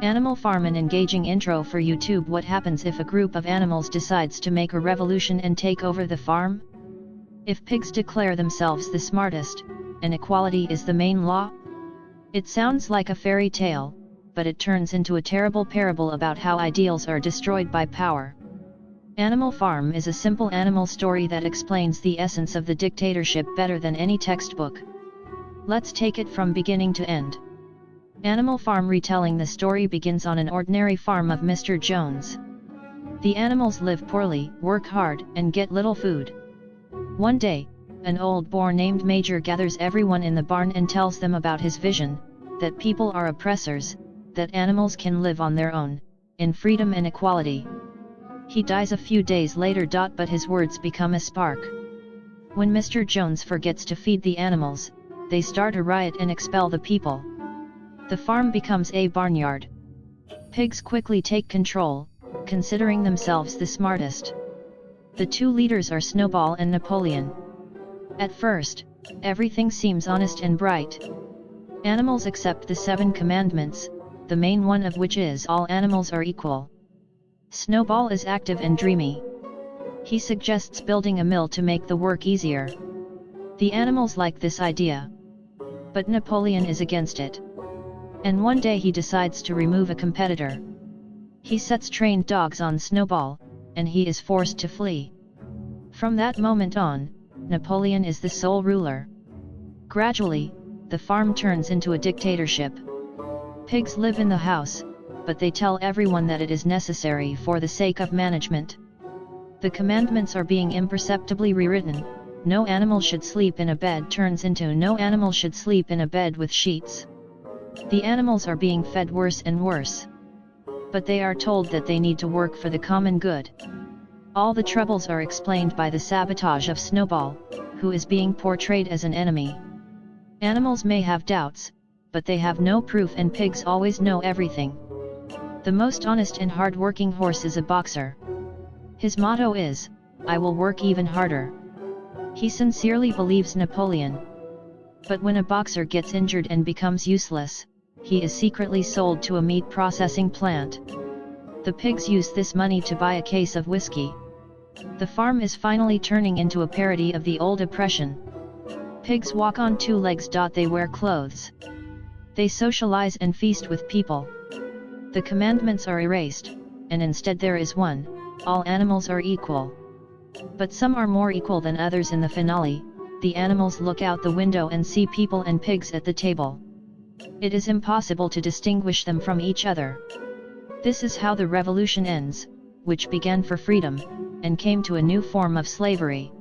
Animal Farm, an engaging intro for YouTube. What happens if a group of animals decides to make a revolution and take over the farm? If pigs declare themselves the smartest, and equality is the main law? It sounds like a fairy tale, but it turns into a terrible parable about how ideals are destroyed by power. Animal Farm is a simple animal story that explains the essence of the dictatorship better than any textbook. Let's take it from beginning to end. Animal Farm retelling. The story begins on an ordinary farm of Mr. Jones. The animals live poorly, work hard, and get little food. One day, an old boar named Major gathers everyone in the barn and tells them about his vision, that people are oppressors, that animals can live on their own, in freedom and equality. He dies a few days later. But his words become a spark. When Mr. Jones forgets to feed the animals, they start a riot and expel the people. The farm becomes a barnyard. Pigs quickly take control, considering themselves the smartest. The two leaders are Snowball and Napoleon. At first, everything seems honest and bright. Animals accept the 7 commandments, the main one of which is all animals are equal. Snowball is active and dreamy. He suggests building a mill to make the work easier. The animals like this idea. But Napoleon is against it. And one day he decides to remove a competitor. He sets trained dogs on Snowball, and he is forced to flee. From that moment on, Napoleon is the sole ruler. Gradually, the farm turns into a dictatorship. Pigs live in the house, but they tell everyone that it is necessary for the sake of management. The commandments are being imperceptibly rewritten. No animal should sleep in a bed turns into no animal should sleep in a bed with sheets. The animals are being fed worse and worse. But they are told that they need to work for the common good. All the troubles are explained by the sabotage of Snowball, who is being portrayed as an enemy. Animals may have doubts, but they have no proof, and pigs always know everything. The most honest and hard-working horse is a boxer. His motto is, "I will work even harder." He sincerely believes Napoleon. But when a boxer gets injured and becomes useless, he is secretly sold to a meat processing plant. The pigs use this money to buy a case of whiskey. The farm is finally turning into a parody of the old oppression. Pigs walk on 2 legs. They wear clothes. They socialize and feast with people. The commandments are erased, and instead there is one: all animals are equal. But some are more equal than others. In the finale, the animals look out the window and see people and pigs at the table. It is impossible to distinguish them from each other. This is how the revolution ends, which began for freedom, and came to a new form of slavery.